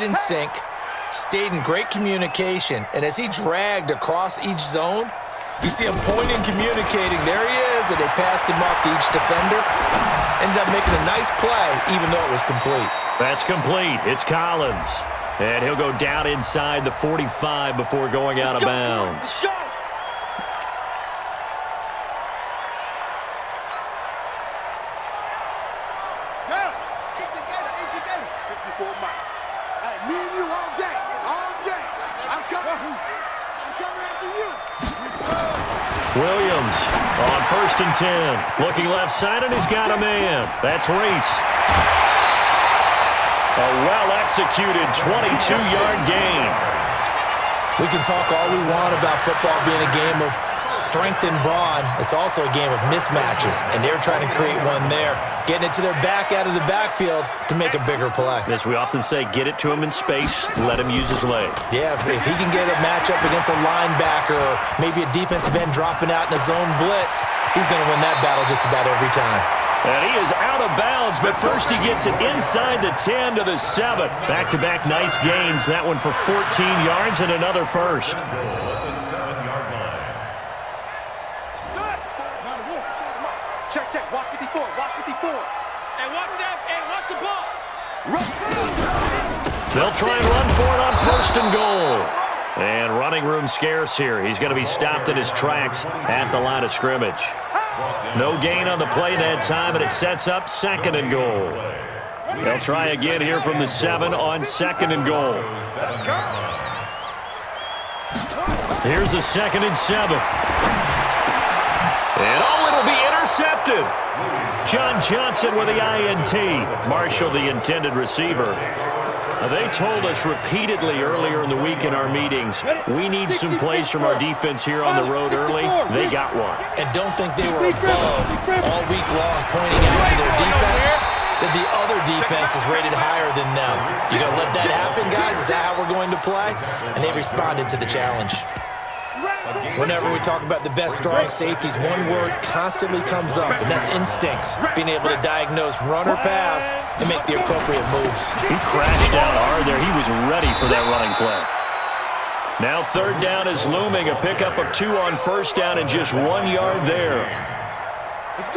stayed in sync, stayed in great communication, and as he dragged across each zone, you see him pointing, communicating. There he is, and they passed him off to each defender. Ended up making a nice play, even though it was complete. That's complete. It's Collins. And he'll go down inside the 45 before going out of bounds. Williams on 1st and 10. Looking left side, and he's got a man. That's Reese. A well-executed 22-yard gain. We can talk all we want about football being a game of strength and brawn. It's also a game of mismatches, and they're trying to create one there, getting it to their back out of the backfield to make a bigger play. As we often say, get it to him in space, let him use his leg. Yeah, if he can get a matchup against a linebacker or maybe a defensive end dropping out in a zone blitz, he's going to win that battle just about every time. And he is out of bounds, but first he gets it inside the 10 to the 7. Back-to-back nice gains. That one for 14 yards and another first. Check. Watch 54. Hey, watch that. Hey, watch the ball. They'll try and run for it on 1st and goal. And running room scarce here. He's going to be stopped in his tracks at the line of scrimmage. No gain on the play that time, and it sets up 2nd and goal. They'll try again here from the 7 on 2nd and goal. Here's a 2nd and 7. And it'll be intercepted. John Johnson with the INT. Marshall, the intended receiver. They told us repeatedly earlier in the week in our meetings, we need some plays from our defense here on the road early. They got one. And don't think they were above all week long pointing out to their defense that the other defense is rated higher than them. You going to let that happen, guys? Is that how we're going to play? And they responded to the challenge. Whenever we talk about the best strong safeties, one word constantly comes up, and that's instincts. Being able to diagnose run or pass and make the appropriate moves. He crashed down hard there. He was ready for that running play. Now 3rd down is looming. A pickup of 2 on 1st down and just 1 yard there.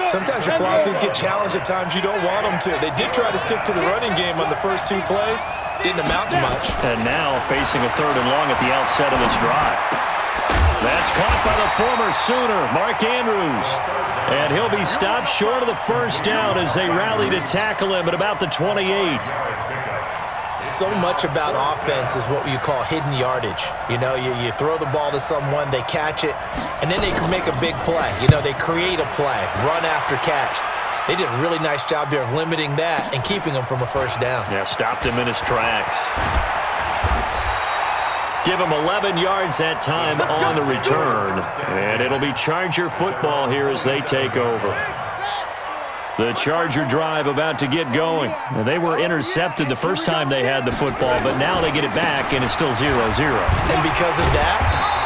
Sometimes your philosophies get challenged at times you don't want them to. They did try to stick to the running game on the first 2 plays. Didn't amount to much. And now facing a 3rd and long at the outset of this drive. That's caught by the former Sooner, Mark Andrews. And he'll be stopped short of the 1st down as they rally to tackle him at about the 28. So much about offense is what you call hidden yardage. You know, you throw the ball to someone, they catch it, and then they can make a big play. You know, they create a play, run after catch. They did a really nice job there of limiting that and keeping him from a 1st down. Yeah, stopped him in his tracks. Give him 11 yards that time on the return. And it'll be Charger football here as they take over. The Charger drive about to get going. They were intercepted the first time they had the football, but now they get it back, and it's still 0-0. And because of that,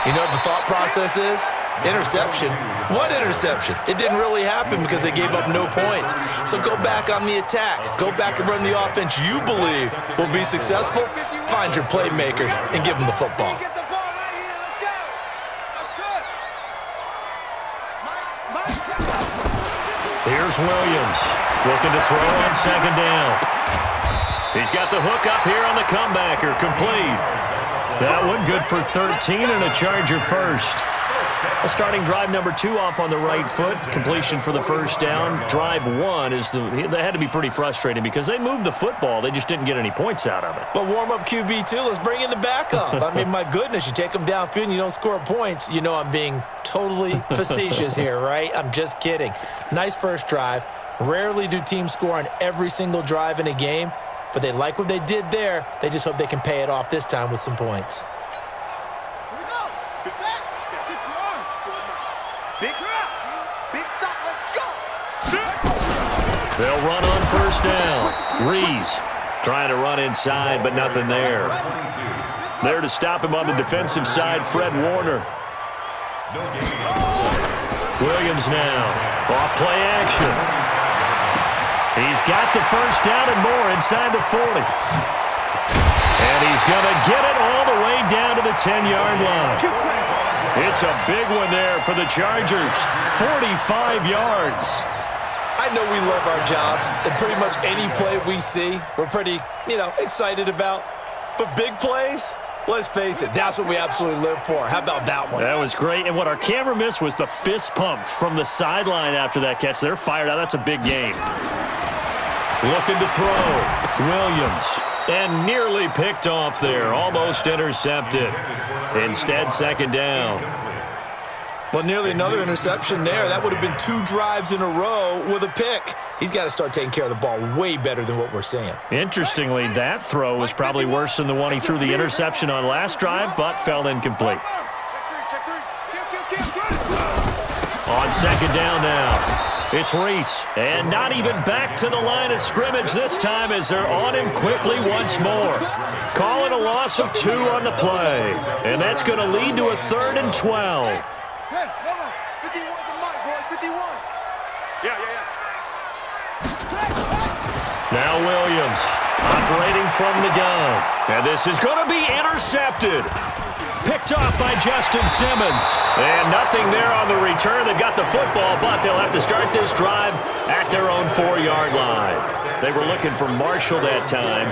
you know what the thought process is? Interception. What interception? It didn't really happen because they gave up no points. So go back on the attack. Go back and run the offense you believe will be successful. Find your playmakers and give them the football. Here's Williams looking to throw on 2nd down. He's got the hook up here on the comebacker, complete. That one good for 13 and a Charger first. Starting drive number 2 off on the right foot. Completion for the 1st down. Drive 1 they had to be pretty frustrating because they moved the football. They just didn't get any points out of it. But warm up QB2, let's bring in the backup. I mean, my goodness, you take them downfield and you don't score points. You know I'm being totally facetious here, right? I'm just kidding. Nice first drive. Rarely do teams score on every single drive in a game, but they like what they did there. They just hope they can pay it off this time with some points. They'll run on 1st down. Reese trying to run inside, but nothing there. There to stop him on the defensive side, Fred Warner. Williams now. Off play action. He's got the 1st down and more inside the 40. And going to get it all the way down to the 10-yard line. It's a big one there for the Chargers. 45 yards. I know we love our jobs, and pretty much any play we see, we're pretty, excited about. But big plays, let's face it, that's what we absolutely live for. How about that one? That was great. And what our camera missed was the fist pump from the sideline after that catch. They're fired out. That's a big game. Looking to throw. Williams. And nearly picked off there. Almost intercepted. Instead, second down. Well, nearly another interception there. That would have been 2 drives in a row with a pick. He's got to start taking care of the ball way better than what we're seeing. Interestingly, that throw was probably worse than the one he threw the interception on last drive, but fell incomplete. On second down now. It's Reese, and not even back to the line of scrimmage this time as they're on him quickly once more. Calling a loss of 2 on the play, and that's going to lead to a 3rd and 12. Hey, hold on. 51's the mic, boy. 51. Yeah. Now Williams operating from the gun. And this is going to be intercepted. Picked off by Justin Simmons. And nothing there on the return. They got the football, but they'll have to start this drive at their own 4-yard line. They were looking for Marshall that time.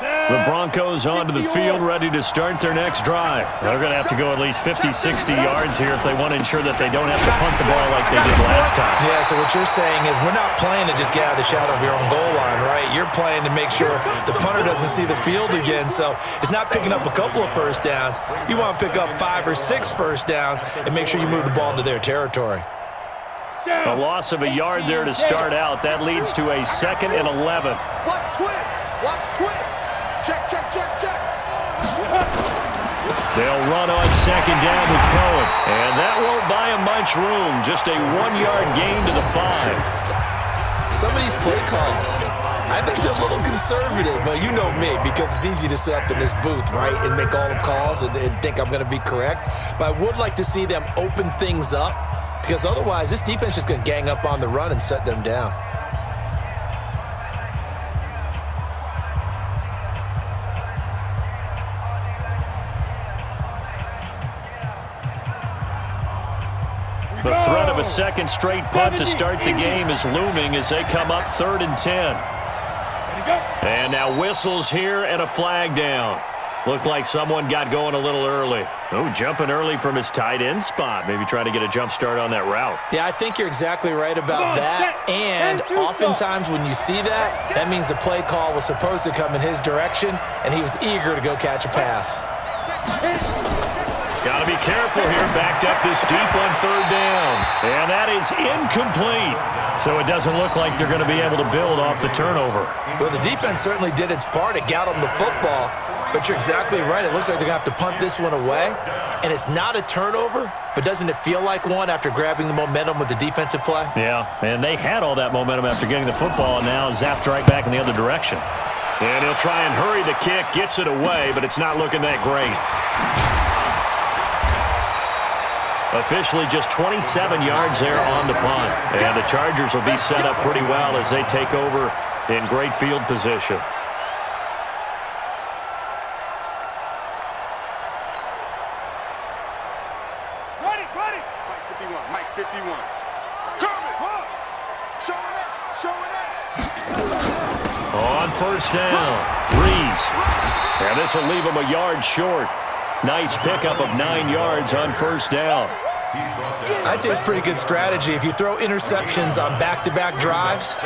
The Broncos onto the field, ready to start their next drive. They're going to have to go at least 50, 60 yards here if they want to ensure that they don't have to punt the ball like they did last time. Yeah, so what you're saying is we're not playing to just get out of the shadow of your own goal line, right? You're playing to make sure the punter doesn't see the field again. So it's not picking up a couple of first downs. You want to pick up 5 or 6 first downs and make sure you move the ball into their territory. A loss of a yard there to start out. That leads to a 2nd and 11. Watch twins. Watch twins. Check. They'll run on second down with Cohen. And that won't buy him much room. Just a 1-yard gain to the 5. Some of these play calls, I think they're a little conservative, but you know me, because it's easy to sit up in this booth, right, and make all the calls and think I'm going to be correct. But I would like to see them open things up, because otherwise this defense is going to gang up on the run and shut them down. The threat of a second straight punt to start the game is looming as they come up 3rd and 10. And now whistles here and a flag down. Looked like someone got going a little early. Oh, jumping early from his tight end spot. Maybe trying to get a jump start on that route. Yeah, I think you're exactly right about that. And oftentimes when you see that, that means the play call was supposed to come in his direction, and he was eager to go catch a pass. Got to be careful here. Backed up this deep on 3rd down. And that is incomplete. So it doesn't look like they're going to be able to build off the turnover. Well, the defense certainly did its part. It got them the football. But you're exactly right. It looks like they're going to have to punt this one away. And it's not a turnover, but doesn't it feel like one after grabbing the momentum with the defensive play? Yeah, and they had all that momentum after getting the football, and now zapped right back in the other direction. And he'll try and hurry the kick, gets it away, but it's not looking that great. Officially just 27 yards there on the punt. And the Chargers will be set up pretty well as they take over in great field position. Ready. Mike 51. Coming, huh? Showing that. On 1st down, Reese. And this will leave him a yard short. Nice pickup of 9 yards on 1st down. I'd say it's pretty good strategy. If you throw interceptions on back-to-back drives,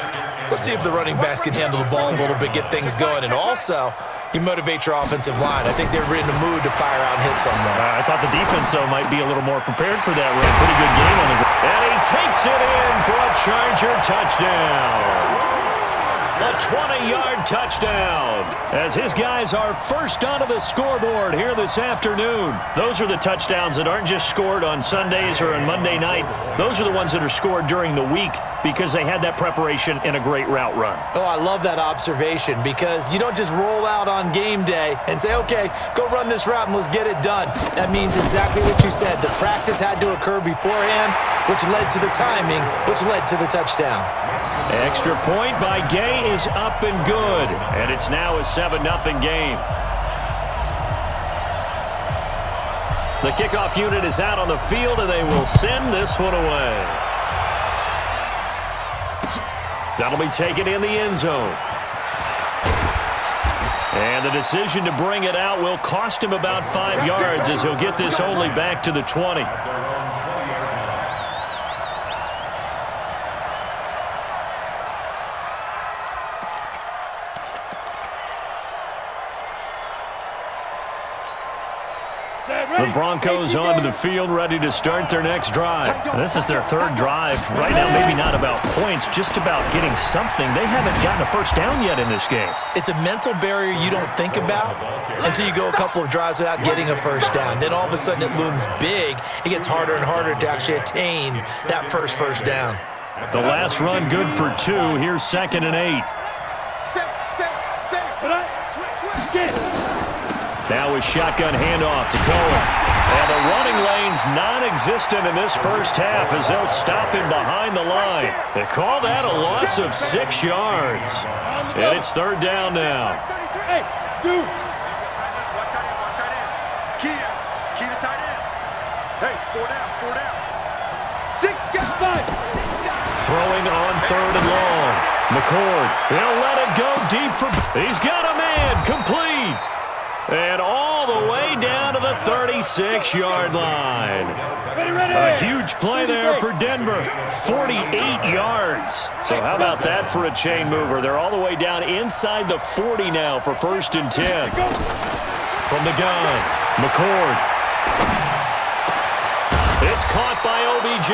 let's see if the running backs can handle the ball a little bit, get things going. And also, you motivate your offensive line. I think they're in the mood to fire out and hit someone. I thought the defense, though, might be a little more prepared for that run. Pretty good game on the ground. And he takes it in for a Charger touchdown. A 20-yard touchdown as his guys are first onto the scoreboard here this afternoon. Those are the touchdowns that aren't just scored on Sundays or on Monday night. Those are the ones that are scored during the week because they had that preparation and a great route run. Oh, I love that observation because you don't just roll out on game day and say, okay, go run this route and let's get it done. That means exactly what you said. The practice had to occur beforehand, which led to the timing, which led to the touchdown. Extra point by Gay is up and good. And it's now a 7-0 game. The kickoff unit is out on the field, and they will send this one away. That'll be taken in the end zone. And the decision to bring it out will cost him about 5 yards as he'll get this only back to the 20. The Broncos onto the field, ready to start their next drive. And this is their third drive. Right now, maybe not about points, just about getting something. They haven't gotten a first down yet in this game. It's a mental barrier you don't think about until you go a couple of drives without getting a first down. Then all of a sudden it looms big. It gets harder and harder to actually attain that first down. The last run good for 2. Here's 2nd and 8. Now a shotgun handoff to Cohen. And the running lane's non-existent in this first half as they'll stop him behind the line. They call that a loss of 6 yards. And it's 3rd down now. Hey, dude. Watch tight end. Key to tight end. Hey, 4 down. 6, get 5. Throwing on 3rd and long. McCord, he'll let it go deep for... He's got a man, complete. And all the way down to the 36-yard line. A huge play there for Denver. 48 yards. So how about that for a chain mover? They're all the way down inside the 40 now for 1st and 10. From the gun, McCord. It's caught by OBJ.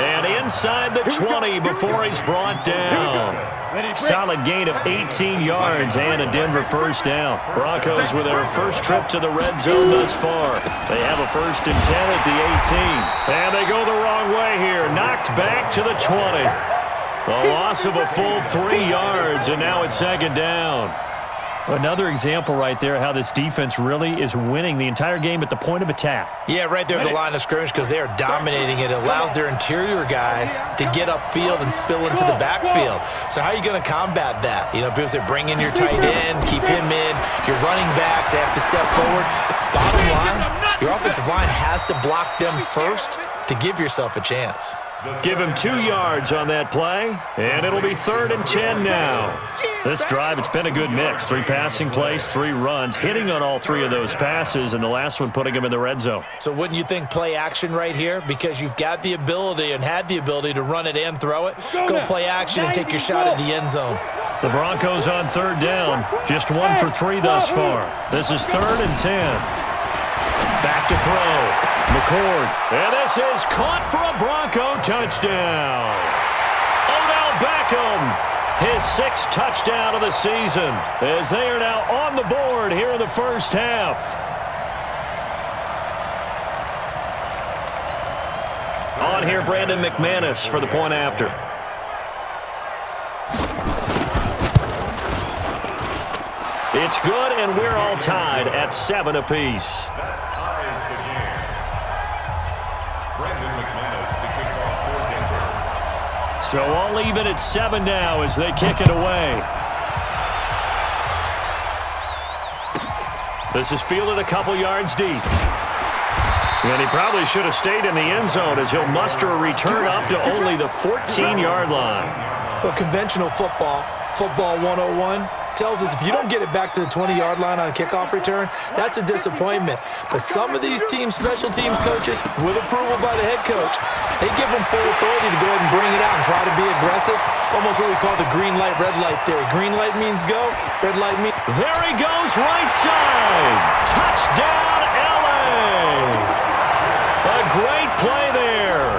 And inside the 20 before he's brought down. Solid gain of 18 yards and a Denver first down. Broncos with their first trip to the red zone thus far. They have a 1st and 10 at the 18. And they go the wrong way here. Knocked back to the 20. A loss of a full 3 yards, and now it's 2nd down. Another example right there how this defense really is winning the entire game at the point of attack. Yeah, right there at the line of scrimmage because they are dominating it. It allows their interior guys to get upfield and spill into the backfield. So how are you going to combat that? You know, because they bring in your tight end, keep him in. Your running backs, they have to step forward. Bottom line, your offensive line has to block them first to give yourself a chance. Give him 2 yards on that play, and it'll be 3rd and 10 now. This drive, it's been a good mix. 3 passing plays, 3 runs, hitting on all 3 of those passes, and the last one putting him in the red zone. So wouldn't you think play action right here? Because you've got the ability and had the ability to run it and throw it. Go play action and take your shot at the end zone. The Broncos on 3rd down. Just 1 for 3 thus far. This is 3rd and 10. Back to throw. McCord. And this is caught for a Bronco touchdown. Odell Beckham, his 6th touchdown of the season, as they are now on the board here in the first half. On here, Brandon McManus for the point after. It's good, and we're all tied at 7 apiece. So all even at 7 now as they kick it away. This is fielded a couple yards deep. And he probably should have stayed in the end zone as he'll muster a return up to only the 14-yard line. Well, conventional football 101, tells us if you don't get it back to the 20-yard line on a kickoff return, that's a disappointment. But some of these teams, special teams coaches, with approval by the head coach, they give them full authority to go ahead and bring it out and try to be aggressive. Almost what we call the green light, red light theory. Green light means go, red light means... There he goes, right side. Touchdown, L.A. A great play there.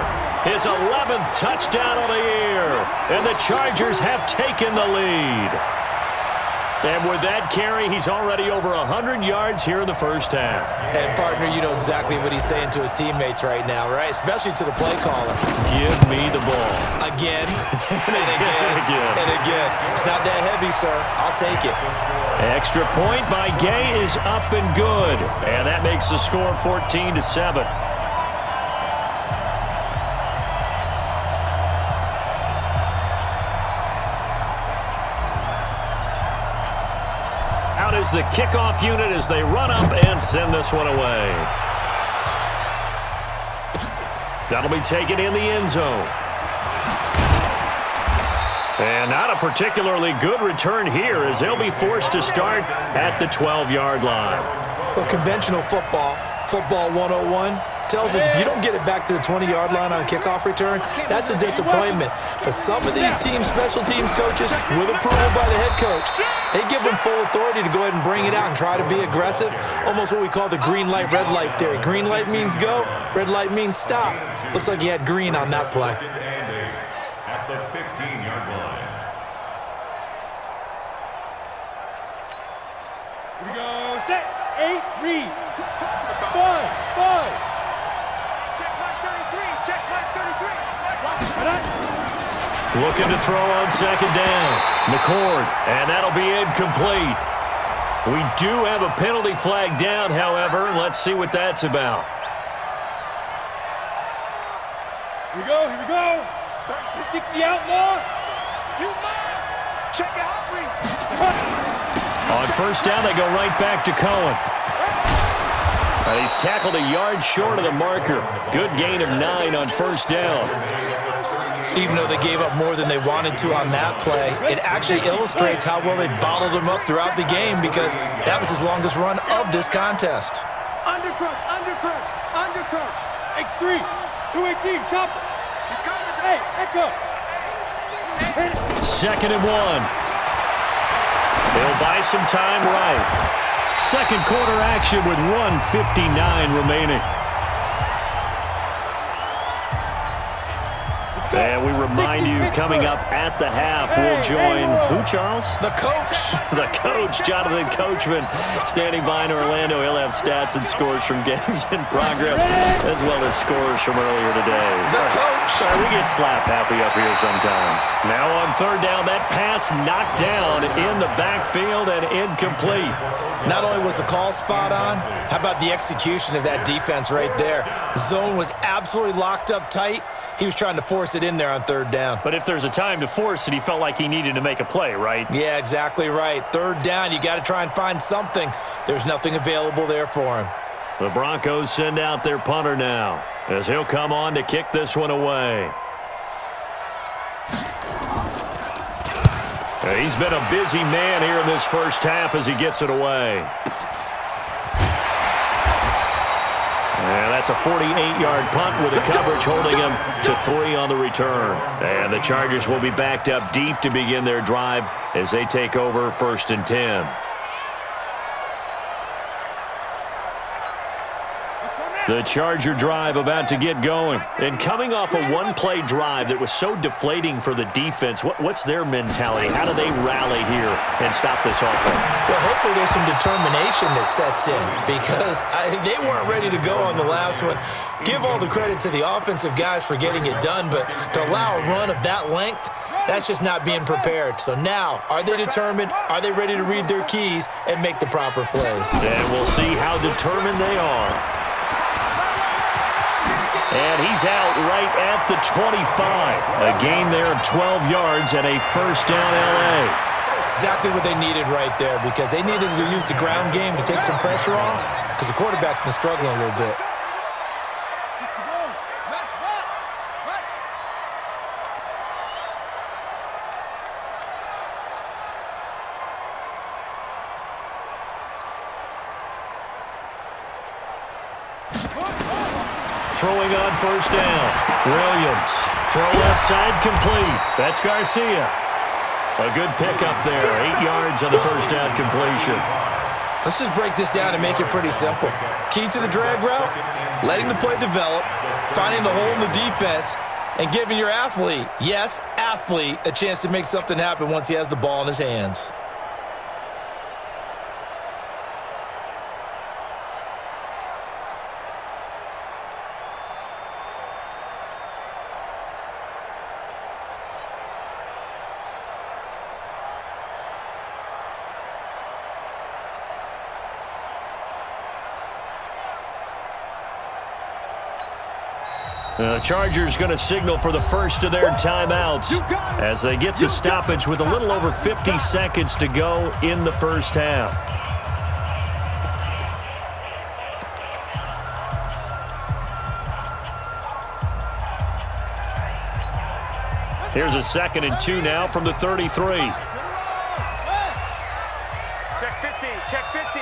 His 11th touchdown of the year. And the Chargers have taken the lead. And with that carry, he's already over 100 yards here in the first half. And, partner, you know exactly what he's saying to his teammates right now, right? Especially to the play caller. Give me the ball. Again, and again, and again. It's not that heavy, sir. I'll take it. Extra point by Gay is up and good. And that makes the score 14-7. out as the kickoff unit as they run up and send this one away. That'll be taken in the end zone. And not a particularly good return here as they'll be forced to start at the 12-yard line. Well, conventional football 101, tells us if you don't get it back to the 20-yard line on a kickoff return, that's a disappointment. But some of these teams, special teams coaches, with approval by the head coach, they give them full authority to go ahead and bring it out and try to be aggressive, almost what we call the green light, red light theory. Green light means go, red light means stop. Looks like he had green on that play. At the 15-yard line. Here we go. Set. 8, read. 5. Check mark 33. Check mark 33. Looking to throw on second down. McCord, and that'll be incomplete. We do have a penalty flag down, however. Let's see what that's about. Here we go. 60 outlaw. Check out, read. On first down, they go right back to Cohen. And he's tackled a yard short of the marker. Good gain of 9 on first down. Even though they gave up more than they wanted to on that play, it actually illustrates how well they bottled him up throughout the game because that was his longest run of this contest. Undercrush. X3. 218. Chopper. Hey, echo. Second and 1. They'll buy some time right. Second quarter action with 1:59 remaining. And we remind you, coming up at the half, we'll join who, Charles? The coach. The coach, Jonathan Coachman, standing by in Orlando. He'll have stats and scores from games in progress, as well as scores from earlier today. The coach. Sorry, we get slap happy up here sometimes. Now on third down, that pass knocked down in the backfield and incomplete. Not only was the call spot on, how about the execution of that defense right there? Zone was absolutely locked up tight. He was trying to force it in there on third down. But if there's a time to force it, he felt like he needed to make a play, right? Yeah, exactly right. Third down, you got to try and find something. There's nothing available there for him. The Broncos send out their punter now, as he'll come on to kick this one away. He's been a busy man here in this first half as he gets it away. And that's a 48-yard punt with the coverage holding him to 3 on the return. And the Chargers will be backed up deep to begin their drive as they take over 1st and 10. The Charger drive about to get going. And coming off a one-play drive that was so deflating for the defense, what's their mentality? How do they rally here and stop this offense? Well, hopefully there's some determination that sets in because they weren't ready to go on the last one. Give all the credit to the offensive guys for getting it done, but to allow a run of that length, that's just not being prepared. So now, are they determined? Are they ready to read their keys and make the proper plays? And we'll see how determined they are. And he's out right at the 25. A gain there of 12 yards and a first down LA. Exactly what they needed right there because they needed to use the ground game to take some pressure off because the quarterback's been struggling a little bit. Throwing on first down. Williams. Throw left side complete. That's Garcia. A good pickup there. 8 yards on the first down completion. Let's just break this down and make it pretty simple. Key to the drag route, letting the play develop, finding the hole in the defense, and giving your athlete, yes, athlete, a chance to make something happen once he has the ball in his hands. The Chargers going to signal for the first of their timeouts as they get the stoppage with a little over 50 seconds to go in the first half. Here's a 2nd and 2 now from the 33. Check 50, check 50.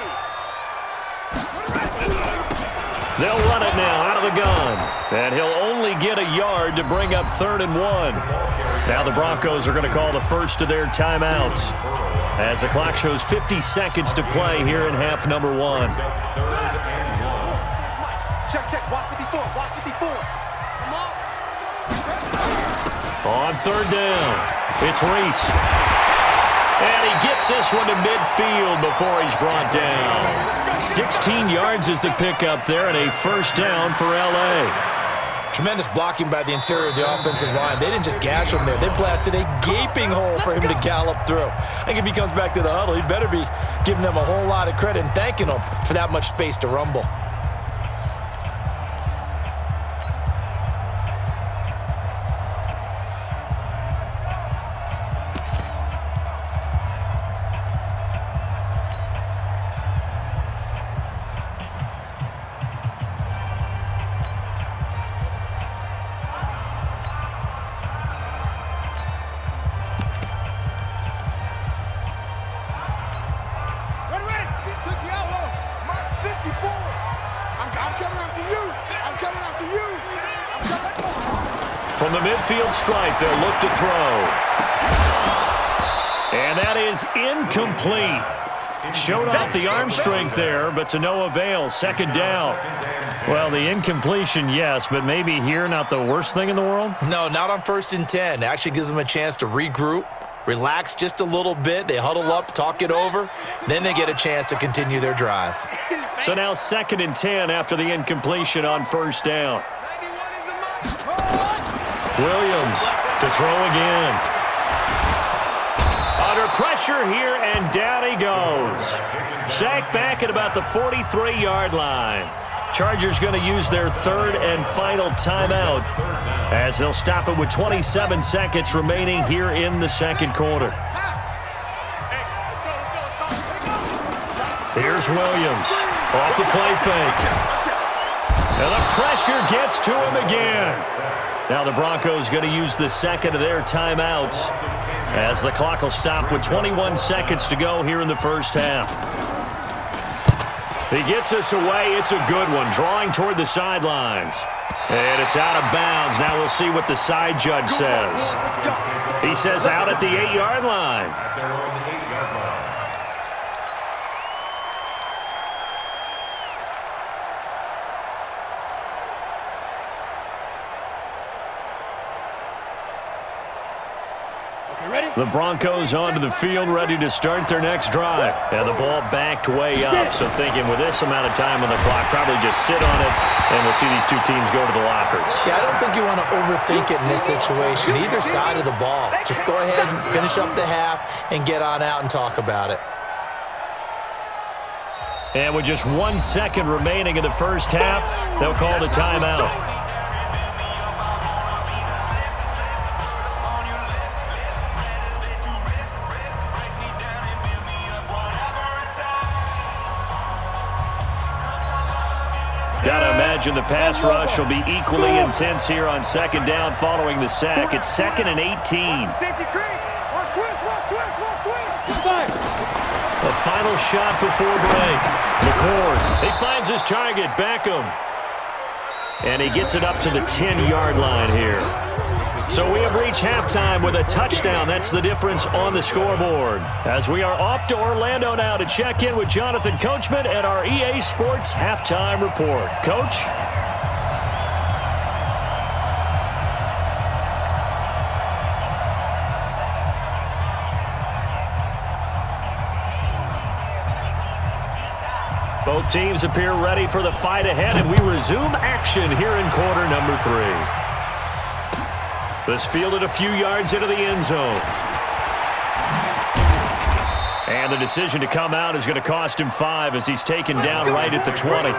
They'll run it now out of the gun. And he'll only get a yard to bring up 3rd and 1. Now the Broncos are going to call the first of their timeouts as the clock shows 50 seconds to play here in half number 1. Check, check. Watch 54, watch 54. Come on. On 3rd down, it's Reese. And he gets this one to midfield before he's brought down. 16 yards is the pickup there and a first down for L.A. Tremendous blocking by the interior of the offensive line. They didn't just gash him there. They blasted a gaping hole for him to gallop through. I think if he comes back to the huddle, he better be giving them a whole lot of credit and thanking them for that much space to rumble. From the midfield stripe, they'll look to throw. And that is incomplete. Showed off the arm strength there, but to no avail. 2nd down. Well, the incompletion, yes, but maybe here not the worst thing in the world? No, not on 1st and 10. It actually gives them a chance to regroup, relax just a little bit. They huddle up, talk it over. Then they get a chance to continue their drive. So now 2nd and 10 after the incompletion on 1st down. Williams to throw again. Under pressure here, and down he goes. Sacked back at about the 43-yard line. Chargers going to use their 3rd and final timeout as they'll stop it with 27 seconds remaining here in the 2nd quarter. Here's Williams off the play fake. And the pressure gets to him again. Now the Broncos going to use the 2nd of their timeouts as the clock will stop with 21 seconds to go here in the first half. He gets us away. It's a good one, drawing toward the sidelines. And it's out of bounds. Now we'll see what the side judge says. He says out at the 8-yard line. The Broncos onto the field, ready to start their next drive. And the ball backed way up, so thinking with this amount of time on the clock, probably just sit on it, and we'll see these two teams go to the lockers. Yeah, I don't think you want to overthink it in this situation, either side of the ball. Just go ahead and finish up the half and get on out and talk about it. And with just 1 second remaining in the first half, they'll call the timeout. Got to imagine the pass rush will be equally intense here on 2nd down following the sack. It's 2nd and 18. A final shot before break. McCord, he finds his target, Beckham. And he gets it up to the 10-yard line here. So we have reached halftime with a touchdown. That's the difference on the scoreboard. As we are off to Orlando now to check in with Jonathan Coachman at our EA Sports Halftime Report. Coach? Both teams appear ready for the fight ahead, and we resume action here in quarter number 3. This fielded a few yards into the end zone. And the decision to come out is going to cost him 5 as he's taken down right at the 20.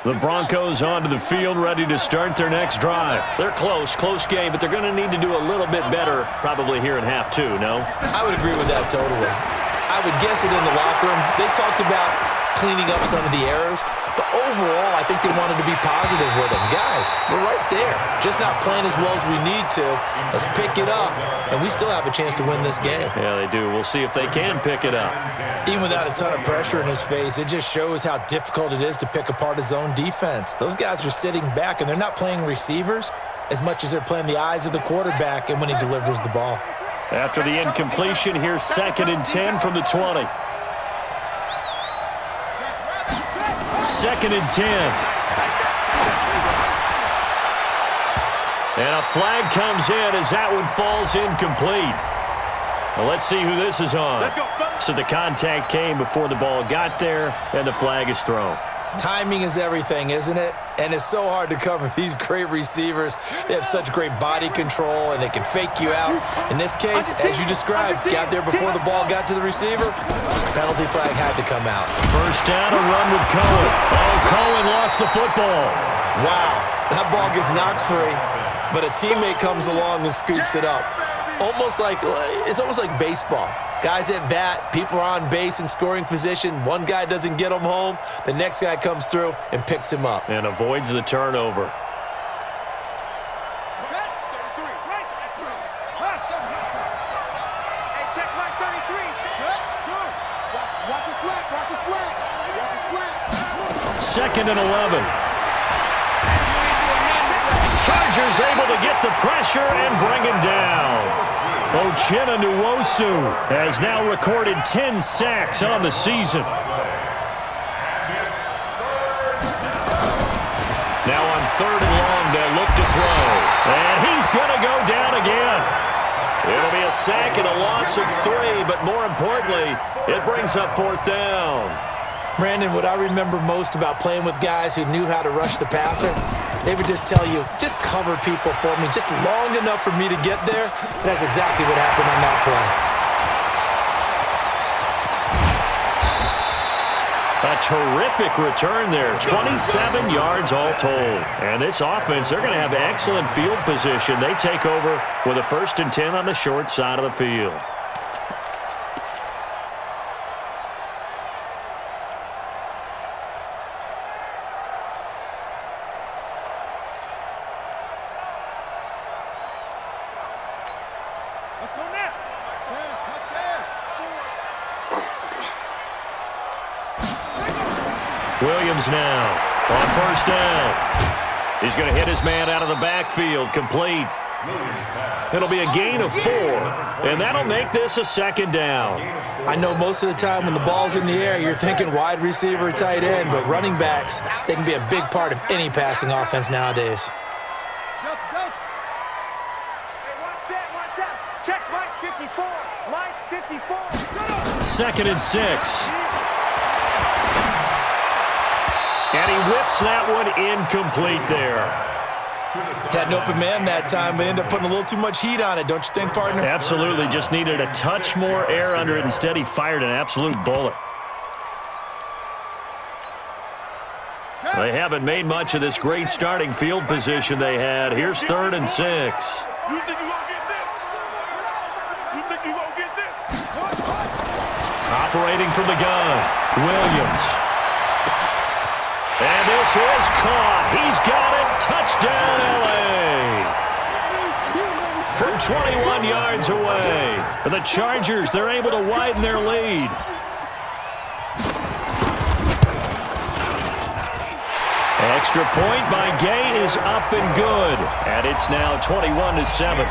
The Broncos onto the field, ready to start their next drive. They're close game, but they're going to need to do a little bit better probably here in half two, no? I would agree with that totally. I would guess it in the locker room. They talked about cleaning up some of the errors, but overall, I think they wanted to be positive with them. Guys, we're right there. Just not playing as well as we need to. Let's pick it up, and we still have a chance to win this game. Yeah, they do. We'll see if they can pick it up. Even without a ton of pressure in his face, it just shows how difficult it is to pick apart his own defense. Those guys are sitting back, and they're not playing receivers as much as they're playing the eyes of the quarterback and when he delivers the ball. After the incompletion, here's 2nd and 10 from the 20. 2nd and 10. And a flag comes in as that one falls incomplete. Well, let's see who this is on. So the contact came before the ball got there, and the flag is thrown. Timing is everything, isn't it? And it's so hard to cover these great receivers. They have such great body control, and they can fake you out. In this case, as you described, got there before the ball got to the receiver. Penalty flag had to come out. First down, a run with Cohen. Oh, Cohen lost the football. Wow, that ball gets knocked free, but a teammate comes along and scoops it up. It's almost like baseball. Guys at bat, people are on base in scoring position. One guy doesn't get him home. The next guy comes through and picks him up. And avoids the turnover. Second and 11. Chargers able to get the pressure and bring him down. Uchenna Nwosu has now recorded 10 sacks on the season. Now on 3rd and long, they'll look to throw. And he's going to go down again. It'll be a sack and a loss of 3, but more importantly, it brings up 4th down. Brandon, what I remember most about playing with guys who knew how to rush the passer, they would just tell you, just cover people for me, just long enough for me to get there. And that's exactly what happened on that A play. terrific return there, 27 yards all told. And this offense, they're going to have excellent field position. They take over with a 1st and 10 on the short side of the field. Williams now on 1st down. He's going to hit his man out of the backfield, complete. It'll be a gain of 4, and that'll make this a 2nd down. I know most of the time when the ball's in the air, you're thinking wide receiver, tight end, but running backs, they can be a big part of any passing offense nowadays. Check Mike 54. Mike 54. 2nd and 6. And he whips that one incomplete there. Had an open man that time, but ended up putting a little too much heat on it, don't you think, partner? Absolutely. Just needed a touch more air under it. Instead, he fired an absolute bullet. They haven't made much of this great starting field position they had. Here's 3rd and 6. You think you gonna get this? You think you gonna get this? Operating from the gun, Williams. And this is caught. He's got it. Touchdown, L.A. From 21 yards away. The Chargers, they're able to widen their lead. Extra point by Gay is up and good. And it's now 21-7.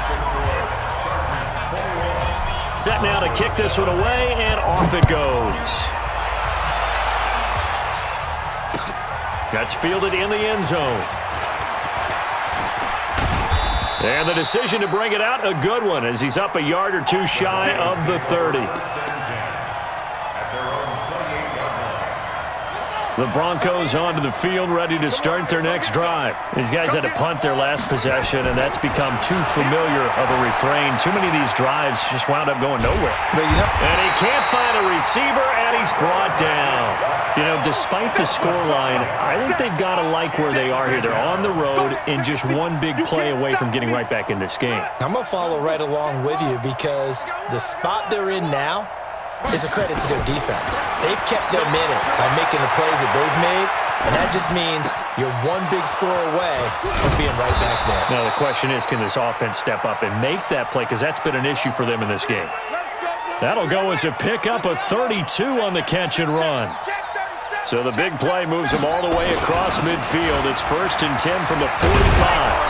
Set now to kick this one away, and off it goes. That's fielded in the end zone. And the decision to bring it out, a good one, as he's up a yard or 2 shy of the 30. The Broncos onto the field, ready to start their next drive. These guys had to punt their last possession, and that's become too familiar of a refrain. Too many of these drives just wound up going nowhere. But, And he can't find a receiver, and he's brought down. You know, despite the scoreline, I think they've got to like where they are here. They're on the road and just one big play away from getting right back in this game. I'm going to follow right along with you because the spot they're in now is a credit to their defense. They've kept their minute by making the plays that they've made, and that just means you're one big score away from being right back there. Now, the question is, can this offense step up and make that play? Because that's been an issue for them in this game. That'll go as a pickup of 32 on the catch and run. So the big play moves him all the way across midfield. It's 1st and 10 from the 45.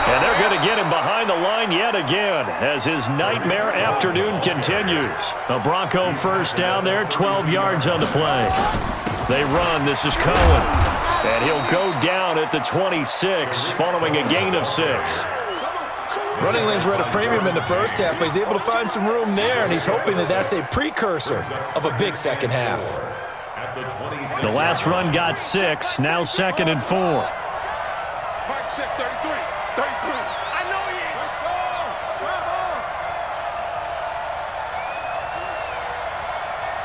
And they're going to get him behind the line yet again as his nightmare afternoon continues. A Bronco first down there, 12 yards on the play. They run. This is Cohen. And he'll go down at the 26 following a gain of 6. Running lanes were at a premium in the first half, but he's able to find some room there, and he's hoping that that's a precursor of a big second half. The last run got 6, now 2nd and 4. Mike check 33. 33. I know he is. Let's go. Come on.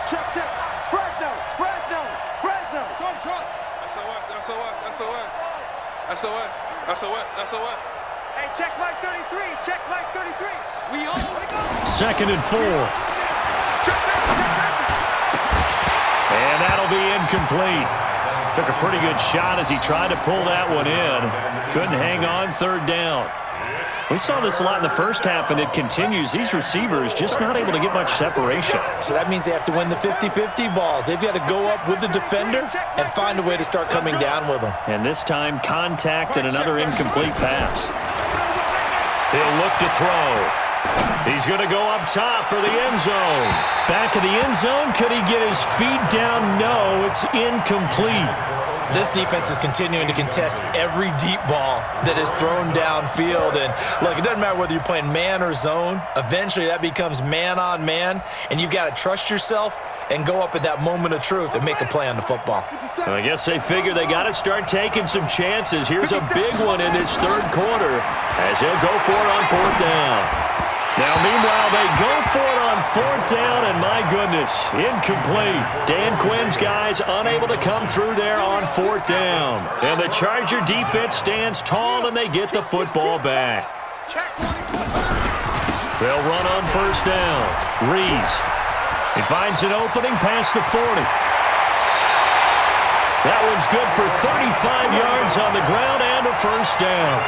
Check. Fresno. Short. SOS. Hey, check Mike 33. We all want to go. 2nd and 4. Check that. And that'll be incomplete. Took a pretty good shot as he tried to pull that one in. Couldn't hang on, 3rd down. We saw this a lot in the first half, and it continues. These receivers just not able to get much separation. So that means they have to win the 50-50 balls. They've got to go up with the defender and find a way to start coming down with them. And this time, contact and another incomplete pass. He'll look to throw. He's going to go up top for the end zone. Back of the end zone. Could he get his feet down? No, it's incomplete. This defense is continuing to contest every deep ball that is thrown downfield. And, look, it doesn't matter whether you're playing man or zone. Eventually, that becomes man-on-man, and you've got to trust yourself and go up at that moment of truth and make a play on the football. Well, I guess they figure they got to start taking some chances. Here's a big one in this 3rd quarter as he'll go for it on 4th down. Now, meanwhile, they go for it on 4th down, and my goodness, incomplete. Dan Quinn's guys unable to come through there on 4th down. And the Charger defense stands tall, and they get the football back. They'll run on 1st down. Rees. He finds an opening past the 40. That one's good for 35 yards on the ground and a 1st down.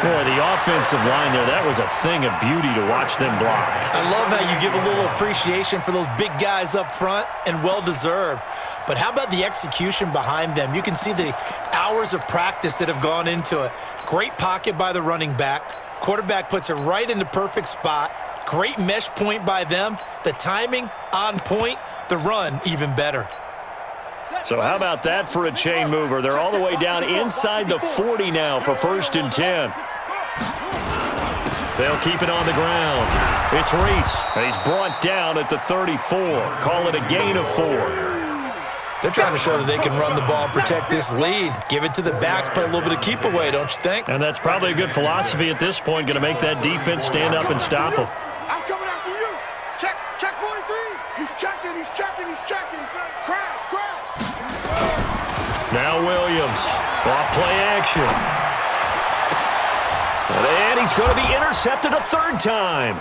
Boy, the offensive line there, that was a thing of beauty to watch them block. I love how you give a little appreciation for those big guys up front, and well-deserved. But how about the execution behind them? You can see the hours of practice that have gone into it. Great pocket by the running back. Quarterback puts it right in the perfect spot. Great mesh point by them. The timing on point. The run even better. So how about that for a chain mover? They're all the way down inside the 40 now for 1st and 10. They'll keep it on the ground. It's Reese. He's brought down at the 34. Call it a gain of 4. They're trying to show that they can run the ball and protect this lead. Give it to the backs, play a little bit of keep away, don't you think? And that's probably a good philosophy at this point, going to make that defense stand up and stop them. I'm coming after you. Check 43. He's checking. Crash. Now Williams, off play action. And he's going to be intercepted a 3rd time.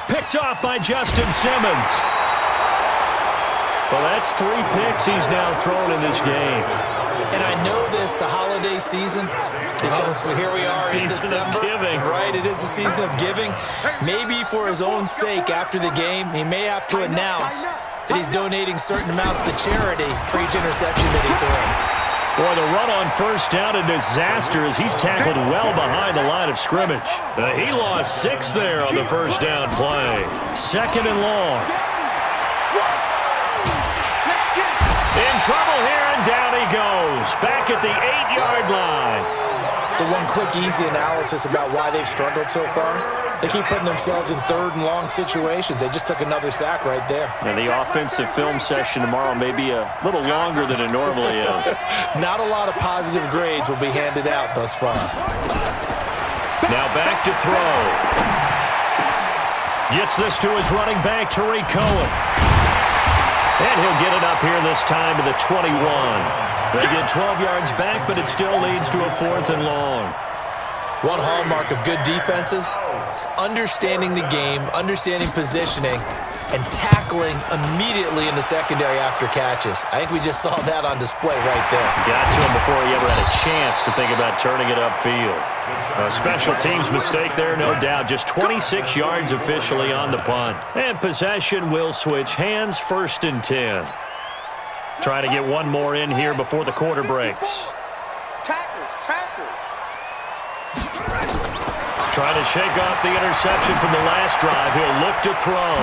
Picked off by Justin Simmons. Well, that's 3 picks he's now thrown in this game. And I know this, the holiday season, because here we are in December. Season of giving. Right, it is the season of giving. Maybe for his own sake after the game, he may have to announce that he's donating certain amounts to charity for each interception that he threw. Boy, the run on 1st down, a disaster as he's tackled well behind the line of scrimmage. He lost 6 there on the 1st down play. 2nd and long. In trouble here, and down he goes. Back at the 8-yard line. So one quick, easy analysis about why they've struggled so far. They keep putting themselves in 3rd and long situations. They just took another sack right there. And the offensive film session tomorrow may be a little longer than it normally is. Not a lot of positive grades will be handed out thus far. Now back to throw. Gets this to his running back, Tariq Cohen. And he'll get it up here this time to the 21. They get 12 yards back, but it still leads to a 4th and long. One hallmark of good defenses is understanding the game, understanding positioning, and tackling immediately in the secondary after catches. I think we just saw that on display right there. Got to him before he ever had a chance to think about turning it upfield. A special teams mistake there, no doubt. Just 26 yards officially on the punt. And possession will switch hands, 1st and 10. Trying to get one more in here before the quarter breaks. Trying to shake off the interception from the last drive. He'll look to throw.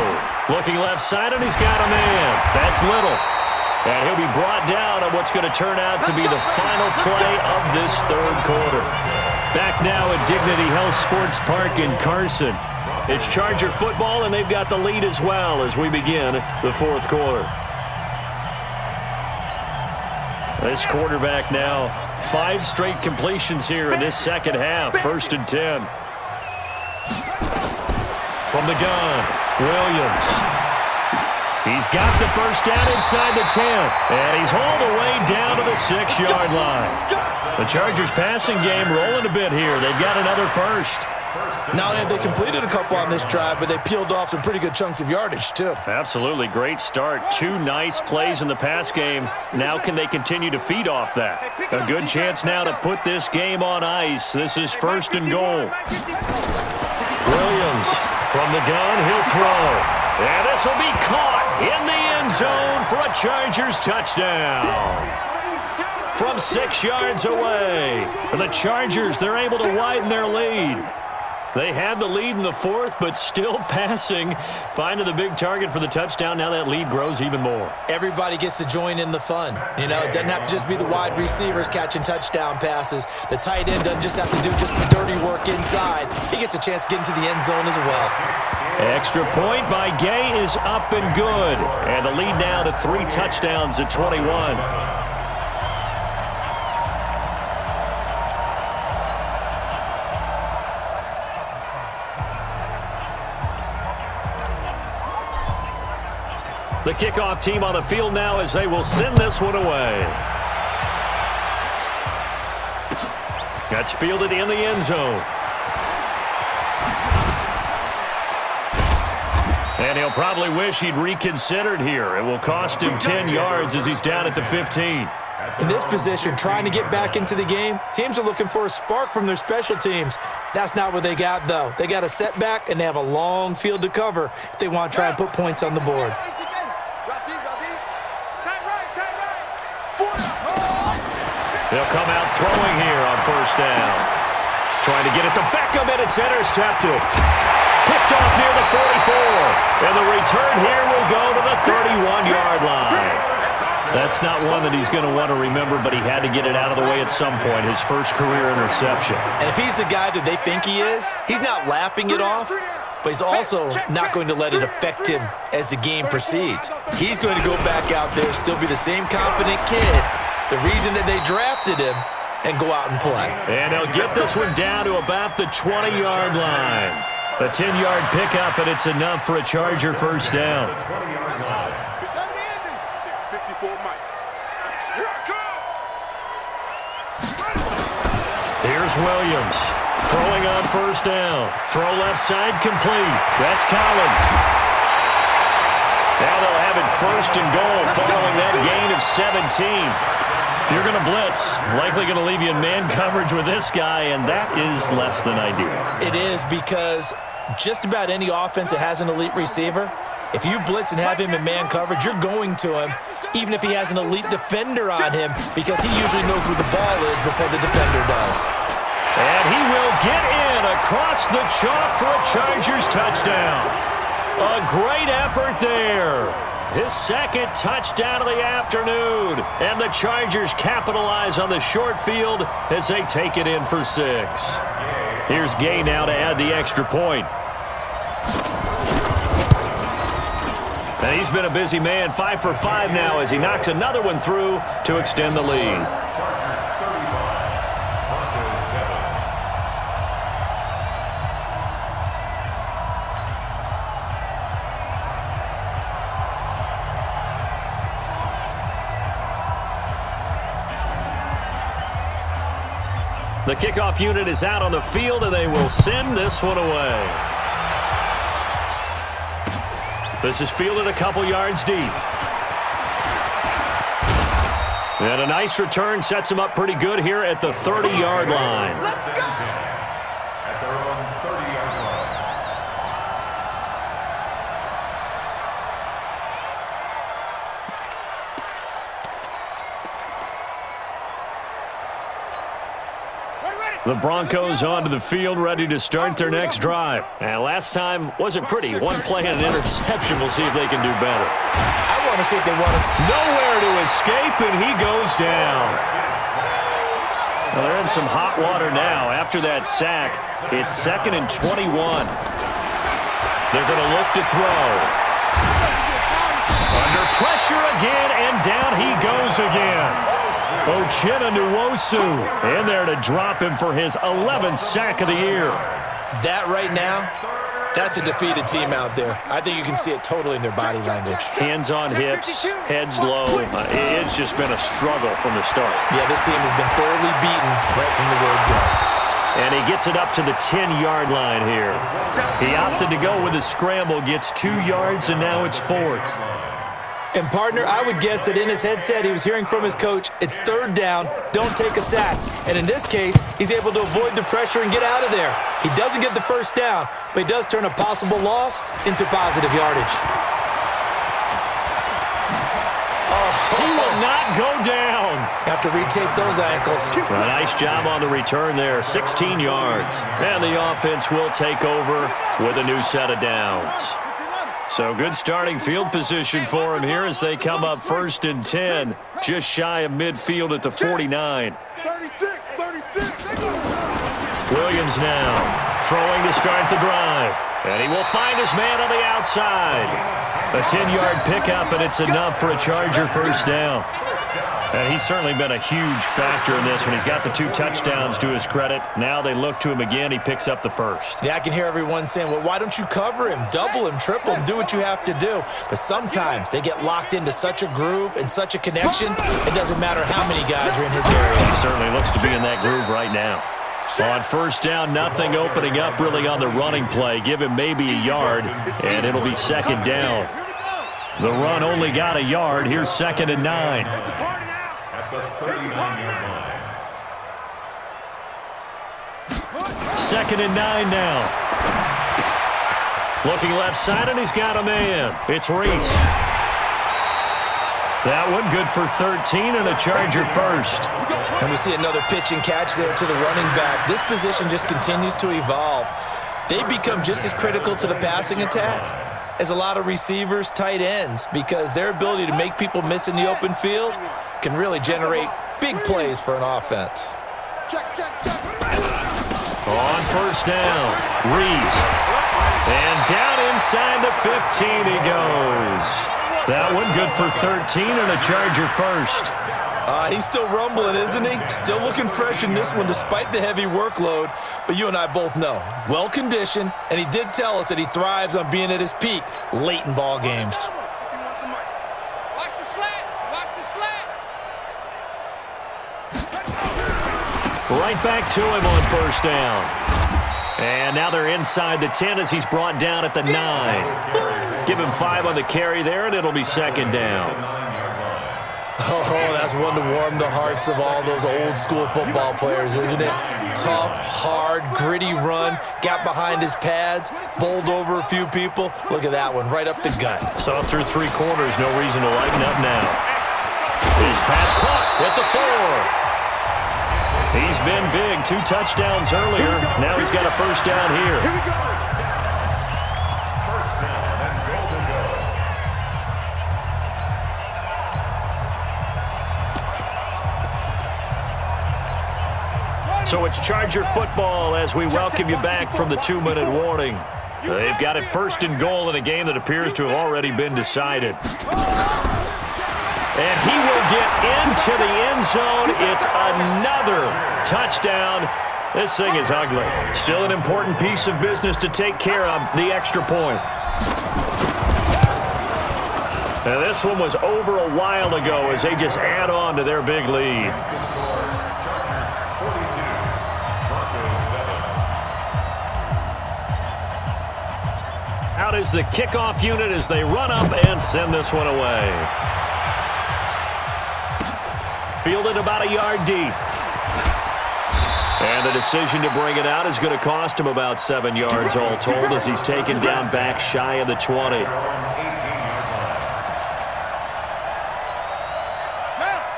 Looking left side, and he's got a man. That's Little. And he'll be brought down on what's going to turn out to be the final play of this 3rd quarter. Back now at Dignity Health Sports Park in Carson. It's Charger football, and they've got the lead as well as we begin the 4th quarter. This quarterback now, 5 straight completions here in this second half. 1st and 10. From the gun, Williams. He's got the first down inside the 10, and he's all the way down to the 6-yard line. The Chargers passing game rolling a bit here. They've got another first. Not only have they completed a couple on this drive, but they peeled off some pretty good chunks of yardage, too. Absolutely great start. 2 nice plays in the pass game. Now can they continue to feed off that? A good chance now to put this game on ice. This is 1st and goal. Williams from the gun, he'll throw. And this will be caught in the end zone for a Chargers touchdown. From 6 yards away. The Chargers, they're able to widen their lead. They had the lead in the 4th, but still passing. Finding the big target for the touchdown. Now that lead grows even more. Everybody gets to join in the fun. You know, it doesn't have to just be the wide receivers catching touchdown passes. The tight end doesn't just have to do just the dirty work inside. He gets a chance to get into the end zone as well. Extra point by Gay is up and good. And the lead now to 3 touchdowns at 21. The kickoff team on the field now as they will send this one away. That's fielded in the end zone. And he'll probably wish he'd reconsidered here. It will cost him 10 yards as he's down at the 15. In this position, trying to get back into the game, teams are looking for a spark from their special teams. That's not what they got, though. They got a setback, and they have a long field to cover if they want to try and put points on the board. They'll come out throwing here on 1st down. Trying to get it to Beckham, and it's intercepted. Picked off near the 44. And the return here will go to the 31-yard line. That's not one that he's going to want to remember, but he had to get it out of the way at some point. His first career interception. And if he's the guy that they think he is, he's not laughing it off, but he's also not going to let it affect him as the game proceeds. He's going to go back out there, still be the same confident kid, the reason that they drafted him, and go out and play. And they'll get this one down to about the 20-yard line. A 10-yard pickup, and it's enough for a Charger first down. Here's Williams. Throwing on 1st down. Throw left side complete. That's Collins. Now they'll have it 1st and goal following that gain of 17. If you're going to blitz, likely going to leave you in man coverage with this guy, and that is less than ideal. It is, because just about any offense that has an elite receiver, if you blitz and have him in man coverage, you're going to him, even if he has an elite defender on him, because he usually knows where the ball is before the defender does. And he will get in across the chalk for a Chargers touchdown. A great effort there. His 2nd touchdown of the afternoon. And the Chargers capitalize on the short field as they take it in for 6. Here's Gay now to add the extra point. And he's been a busy man, 5 for 5 now as he knocks another one through to extend the lead. The kickoff unit is out on the field, and they will send this one away. This is fielded a couple yards deep. And a nice return sets him up pretty good here at the 30-yard line. Let's go! At their own 30-yard line. The Broncos onto the field, ready to start their next drive. And last time wasn't pretty. One play and an interception. We'll see if they can do better. I want to see if they want to. Nowhere to escape, and he goes down. Well, they're in some hot water now. After that sack, it's 2nd and 21. They're going to look to throw. Under pressure again, and down he goes again. Uchenna Nwosu in there to drop him for his 11th sack of the year. That right now, that's a defeated team out there. I think you can see it totally in their body language. Hands on hips, heads low. It's just been a struggle from the start. Yeah, this team has been thoroughly beaten right from the word go. And he gets it up to the 10-yard line here. He opted to go with a scramble, gets 2 yards, and now it's 4th. And, partner, I would guess that in his headset he was hearing from his coach, it's 3rd down, don't take a sack. And in this case, he's able to avoid the pressure and get out of there. He doesn't get the 1st down, but he does turn a possible loss into positive yardage. He will not go down. Have to retape those ankles. A nice job on the return there, 16 yards. And the offense will take over with a new set of downs. So good starting field position for him here as they come up 1st and 10, just shy of midfield at the 49. 36. Williams now throwing to start the drive. And he will find his man on the outside. A 10-yard pickup, and it's enough for a Charger 1st down. And he's certainly been a huge factor in this one. He's got the 2 touchdowns to his credit. Now they look to him again. He picks up the 1st. Yeah, I can hear everyone saying, well, why don't you cover him, double him, triple him, do what you have to do. But sometimes they get locked into such a groove and such a connection, it doesn't matter how many guys are in his area. He certainly looks to be in that groove right now. On 1st down, nothing opening up really on the running play. Give him maybe a yard, and it'll be 2nd down. The run only got a yard. Here's 2nd and 9. At the 39-yard line. 2nd and 9 now. Looking left side, and he's got a man. It's Reese. That one good for 13 and a Charger 1st. And we see another pitch and catch there to the running back. This position just continues to evolve. They become just as critical to the passing attack as a lot of receivers, tight ends, because their ability to make people miss in the open field can really generate big plays for an offense. On 1st down, Reese. And down inside the 15 he goes. That one good for 13 and a Charger 1st. He's still rumbling, isn't he? Still looking fresh in this one despite the heavy workload. But you and I both know, well-conditioned, and he did tell us that he thrives on being at his peak late in ball games. Watch the slats. Watch the slat. Right back to him on 1st down. And now they're inside the 10 as he's brought down at the 9. Give him 5 on the carry there, and it'll be 2nd down. Oh, that's one to warm the hearts of all those old-school football players, isn't it? Tough, hard, gritty run, got behind his pads, bowled over a few people. Look at that one, right up the gut. Saw through 3 quarters, no reason to lighten up now. His pass caught at the 4. He's been big, 2 touchdowns earlier. Now he's got a 1st down here. Here we go. First down and goal to go. So it's Charger football as we welcome you back from the 2-minute warning. They've got it 1st and goal in a game that appears to have already been decided. And he will get into the end zone. It's another touchdown. This thing is ugly. Still an important piece of business to take care of, the extra point. Now this one was over a while ago as they just add on to their big lead. out as the kickoff unit as they run up and send this one away. Fielded about a yard deep. And the decision to bring it out is going to cost him about 7 yards all told as he's taken down back shy of the 20.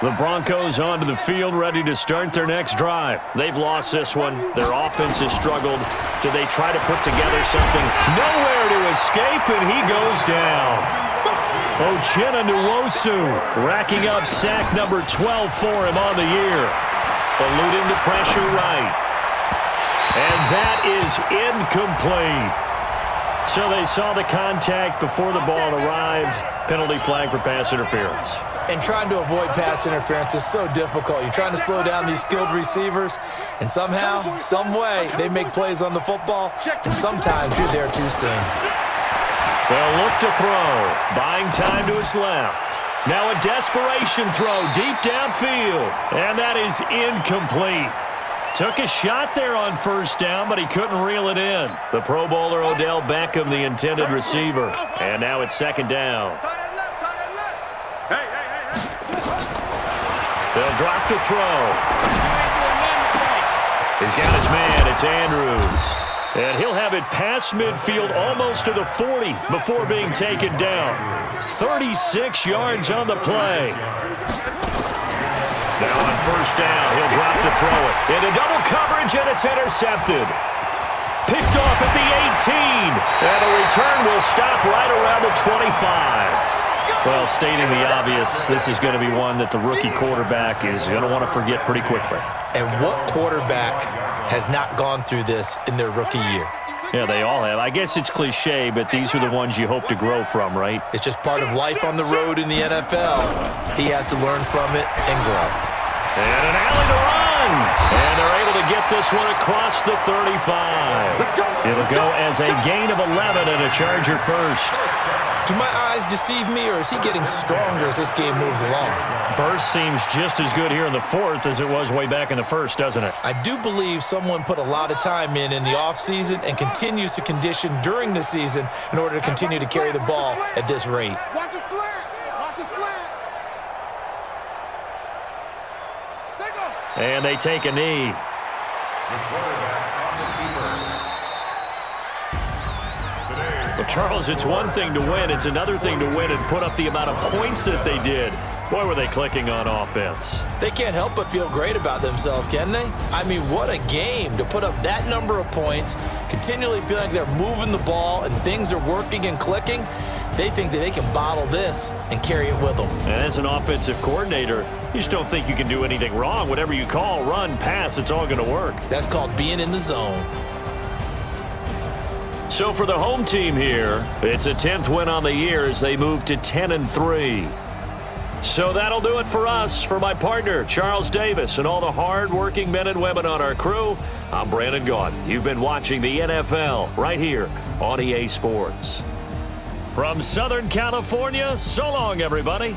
The Broncos onto the field ready to start their next drive. They've lost this one. Their offense has struggled. Do they try to put together something? Nowhere to escape, and he goes down. Uchenna Nwosu racking up sack number 12 for him on the year. Eluding the pressure right. And that is incomplete. So they saw the contact before the ball arrived. Penalty flag for pass interference. And trying to avoid pass interference is so difficult. You're trying to slow down these skilled receivers, and somehow, some way, they make plays on the football, and sometimes you're there too soon. They'll look to throw. Buying time to his left. Now a desperation throw deep downfield, and that is incomplete. Took a shot there on first down, but he couldn't reel it in. The Pro Bowler Odell Beckham, the intended receiver. And now it's second down. They'll drop the throw. He's got his man. It's Andrews. And he'll have it past midfield almost to the 40 before being taken down. 36 yards on the play. Now on first down, he'll drop to throw it. Into double coverage, and it's intercepted. Picked off at the 18. And the return will stop right around the 25. Well, stating the obvious, this is going to be one that the rookie quarterback is going to want to forget pretty quickly. And what quarterback has not gone through this in their rookie year? Yeah, they all have. I guess it's cliche, but these are the ones you hope to grow from, right? It's just part of life on the road in the NFL. He has to learn from it and grow. And an alley to run. And they're able to get this one across the 35. It'll go as a gain of 11 and a Charger first. Do my eyes deceive me, or is he getting stronger as this game moves along? Burst seems just as good here in the fourth as it was way back in the first, doesn't it? I do believe someone put a lot of time in the offseason and continues to condition during the season in order to continue to carry the ball at this rate. Watch his slant. Watch his slant. And they take a knee. Well, Charles, it's one thing to win. It's another thing to win and put up the amount of points that they did. Boy, were they clicking on offense. They can't help but feel great about themselves, can they? I mean, what a game to put up that number of points, continually feeling like they're moving the ball and things are working and clicking. They think that they can bottle this and carry it with them. And as an offensive coordinator, you just don't think you can do anything wrong. Whatever you call, run, pass, it's all going to work. That's called being in the zone. So for the home team here, it's a 10th win on the year as they move to 10-3. So that'll do it for us. For my partner, Charles Davis, and all the hard-working men and women on our crew, I'm Brandon Gaudin. You've been watching the NFL right here on EA Sports. From Southern California, so long, everybody.